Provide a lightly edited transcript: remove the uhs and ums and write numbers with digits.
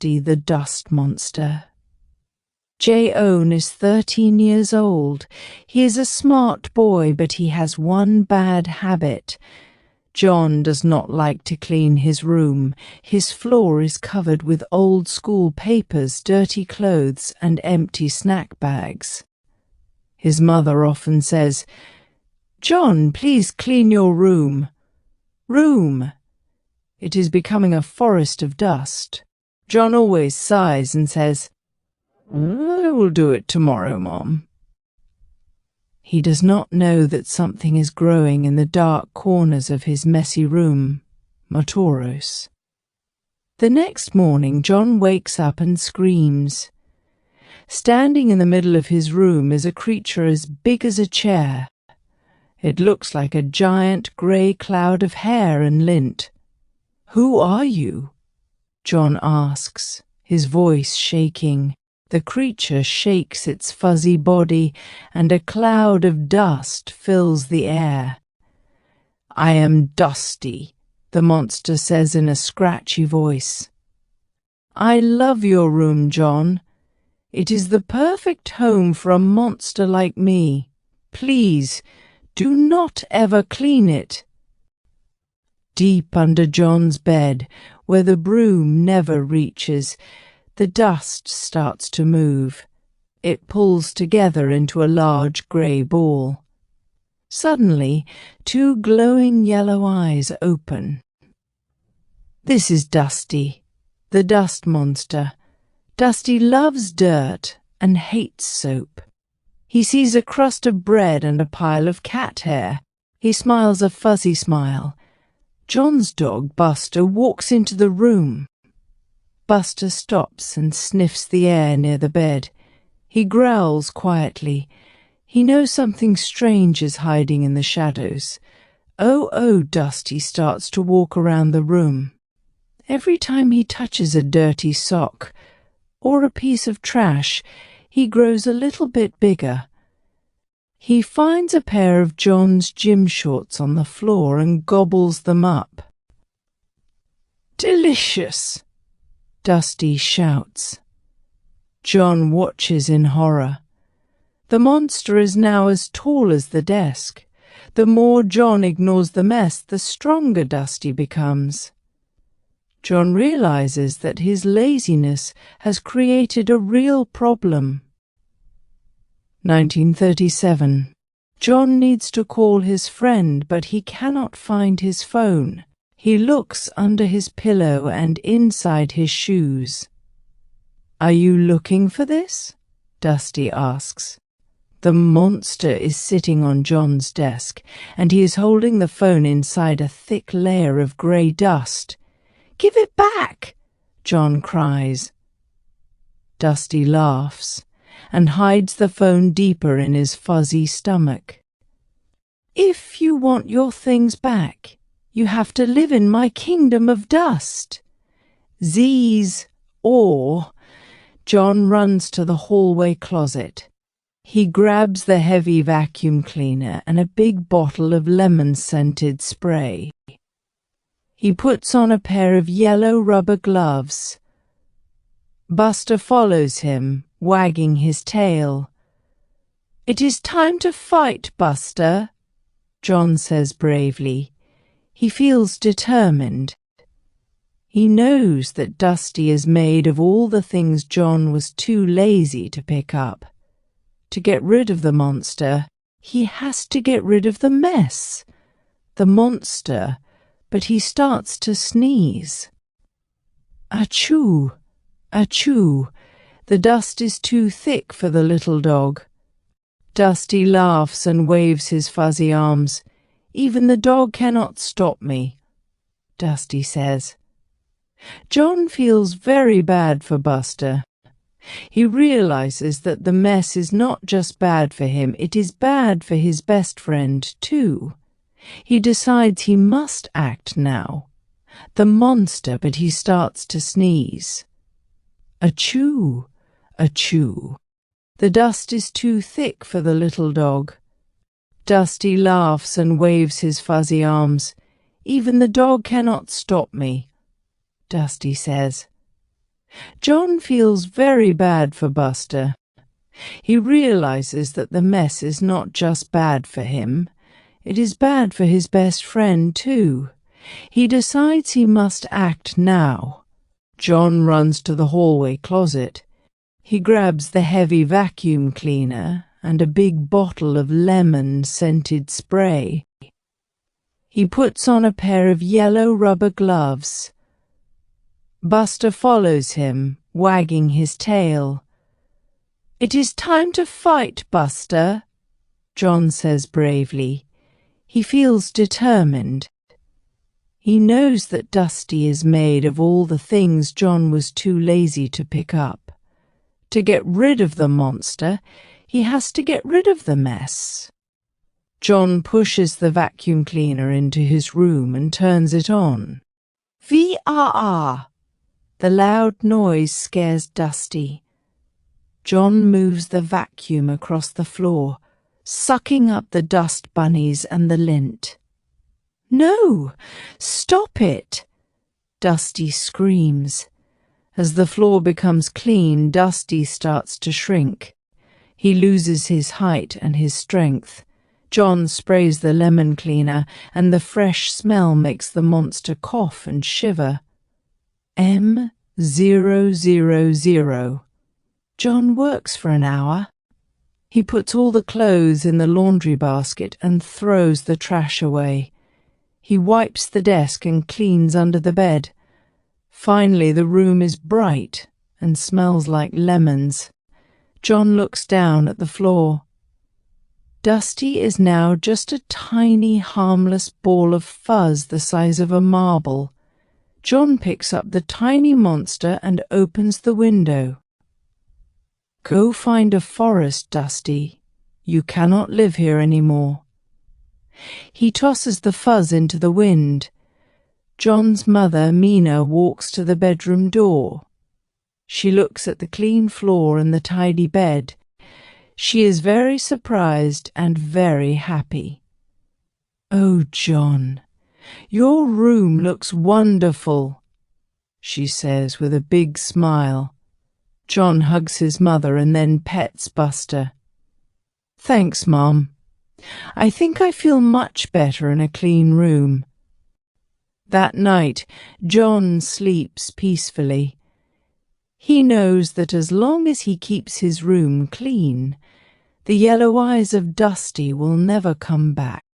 Dusty the Dust Monster. J-Own is 13 years old. He is a smart boy, but he has one bad habit. John does not like to clean his room. His floor is covered with old-school papers, dirty clothes, and empty snack bags. His mother often says, "John, please clean your room." Room. It is becoming a forest of dust. John always sighs and says, "I will do it tomorrow, Mom." He does not know that something is growing in the dark corners of his messy room, Motoros. The next morning, John wakes up and screams. Standing in the middle of his room is a creature as big as a chair. It looks like a giant grey cloud of hair and lint. "Who are you?" John asks, his voice shaking. The creature shakes its fuzzy body, and a cloud of dust fills the air. "I am Dusty," the monster says in a scratchy voice. "I love your room, John. It is the perfect home for a monster like me. Please, do not ever clean it." Deep under John's bed, where the broom never reaches, the dust starts to move. It pulls together into a large grey ball. Suddenly, two glowing yellow eyes open. This is Dusty, the dust monster. Dusty loves dirt and hates soap. He sees a crust of bread and a pile of cat hair. He smiles a fuzzy smile. John's dog, Buster, walks into the room. Buster stops and sniffs the air near the bed. He growls quietly. He knows something strange is hiding in the shadows. Oh, Dusty starts to walk around the room. Every time he touches a dirty sock or a piece of trash, he grows a little bit bigger. He finds a pair of John's gym shorts on the floor and gobbles them up. "Delicious!" Dusty shouts. John watches in horror. The monster is now as tall as the desk. The more John ignores the mess, the stronger Dusty becomes. John realizes that his laziness has created a real problem. 1937. John needs to call his friend, but he cannot find his phone. He looks under his pillow and inside his shoes. "Are you looking for this?" Dusty asks. The monster is sitting on John's desk, and he is holding the phone inside a thick layer of grey dust. "Give it back!" John cries. Dusty laughs and hides the phone deeper in his fuzzy stomach. "If you want your things back, you have to live in my kingdom of dust." Z's or John runs to the hallway closet. He grabs the heavy vacuum cleaner and a big bottle of lemon-scented spray. He puts on a pair of yellow rubber gloves. Buster follows him, wagging his tail. "It is time to fight, Buster," John says bravely. He feels determined. He knows that Dusty is made of all the things John was too lazy to pick up. To get rid of the monster, he has to get rid of the mess. The monster, but he starts to sneeze. Achoo! Achoo! The dust is too thick for the little dog. Dusty laughs and waves his fuzzy arms. "Even the dog cannot stop me," Dusty says. John feels very bad for Buster. He realizes that the mess is not just bad for him, it is bad for his best friend too. He decides he must act now. The monster, but he starts to sneeze. Achoo! Achoo! The dust is too thick for the little dog. Dusty laughs and waves his fuzzy arms. "Even the dog cannot stop me," Dusty says. John feels very bad for Buster. He realizes that the mess is not just bad for him, it is bad for his best friend too. He decides he must act now. John runs to the hallway closet. He grabs the heavy vacuum cleaner and a big bottle of lemon-scented spray. He puts on a pair of yellow rubber gloves. Buster follows him, wagging his tail. "It is time to fight, Buster," John says bravely. He feels determined. He knows that Dusty is made of all the things John was too lazy to pick up. To get rid of the monster, he has to get rid of the mess. John pushes the vacuum cleaner into his room and turns it on. VRR! The loud noise scares Dusty. John moves the vacuum across the floor, sucking up the dust bunnies and the lint. "No! Stop it!" Dusty screams. As the floor becomes clean, Dusty starts to shrink. He loses his height and his strength. John sprays the lemon cleaner, and the fresh smell makes the monster cough and shiver. M000. John works for an hour. He puts all the clothes in the laundry basket and throws the trash away. He wipes the desk and cleans under the bed. Finally, the room is bright and smells like lemons. John looks down at the floor. Dusty is now just a tiny, harmless ball of fuzz the size of a marble. John picks up the tiny monster and opens the window. "Go find a forest, Dusty. You cannot live here anymore." He tosses the fuzz into the wind. John's mother, Mina, walks to the bedroom door. She looks at the clean floor and the tidy bed. She is very surprised and very happy. "Oh, John, your room looks wonderful," she says with a big smile. John hugs his mother and then pets Buster. "Thanks, Mom. I think I feel much better in a clean room." That night, John sleeps peacefully. He knows that as long as he keeps his room clean, the yellow eyes of Dusty will never come back.